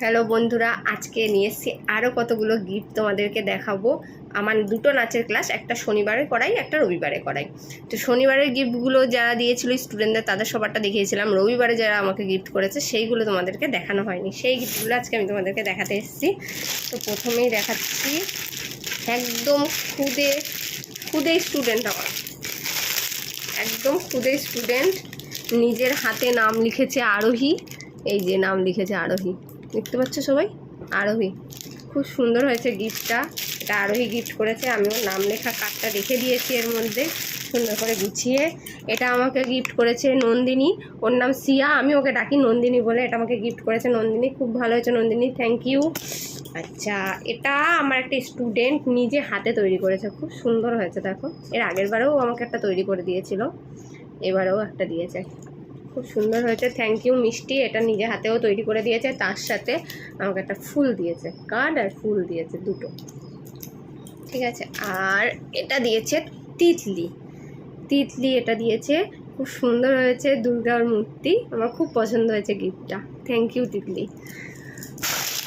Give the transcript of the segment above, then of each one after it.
Hello বন্ধুরা, আজকে নিয়ে এসেছি আরও কতগুলো গিফট তোমাদেরকে দেখাবো। আমার দুটো নাচের ক্লাস, একটা শনিবারে করাই, একটা রবিবারে করাই। তো শনিবারের গিফটগুলো যারা দিয়েছিল স্টুডেন্টদের, তাদের সবারটা দেখিয়েছিলাম। রবিবারে যারা আমাকে গিফট করেছে সেইগুলো তোমাদেরকে দেখানো হয়নি। সেই গিফটগুলো আজকে আমি তোমাদেরকে দেখাতে এসেছি। তো প্রথমেই দেখাচ্ছি, একদম খুদে খুদে স্টুডেন্ট, আমার একদম খুদে স্টুডেন্ট, নিজের হাতে নাম লিখেছে আরোহী। এই যে নাম লিখেছে আরোহী, দেখতে পাচ্ছ সবাই? আরোহী, খুব সুন্দর হয়েছে গিফটটা। এটা আরোহী গিফট করেছে। আমি ওর নাম লেখা কার্ডটা রেখে দিয়েছি এর মধ্যে সুন্দর করে গুছিয়ে। এটা আমাকে গিফট করেছে নন্দিনী, ওর নাম সিয়া, আমি ওকে ডাকি নন্দিনী বলে। এটা আমাকে গিফট করেছে নন্দিনী, খুব ভালো হয়েছে নন্দিনী, থ্যাংক ইউ। আচ্ছা, এটা আমার একটা স্টুডেন্ট নিজে হাতে তৈরি করেছে, খুব সুন্দর হয়েছে। দেখো, এর আগের বারেও আমাকে একটা তৈরি করে দিয়েছিল, এবারেও একটা দিয়েছে, খুব সুন্দর হয়েছে, থ্যাংক ইউ মিষ্টি। এটা নিজে হাতেও তৈরি করে দিয়েছে, তার সাথে আমাকে একটা ফুল দিয়েছে, কার্ড আর ফুল দিয়েছে দুটো, ঠিক আছে। আর এটা দিয়েছে তিতলি, তিতলি এটা দিয়েছে, খুব সুন্দর হয়েছে, দুর্গার মূর্তি, আমার খুব পছন্দ হয়েছে গিফটটা, থ্যাংক ইউ তিতলি।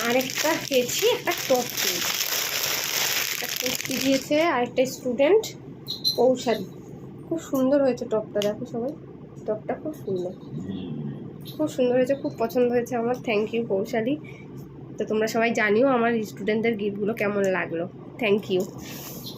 আরেকটা পেয়েছি, একটা টপ পেয়েছি, একটা কুর্তি দিয়েছে আরেকটা স্টুডেন্ট, কৌশালী, খুব সুন্দর হয়েছে টপটা, দেখো সবাই, টপটা খুব সুন্দর, খুব সুন্দর হয়েছে, খুব পছন্দ হয়েছে আমার, থ্যাংক ইউ কৌশালী। তো তোমরা সবাই জানিও আমার স্টুডেন্টদের গিফটগুলো কেমন লাগলো, থ্যাংক ইউ।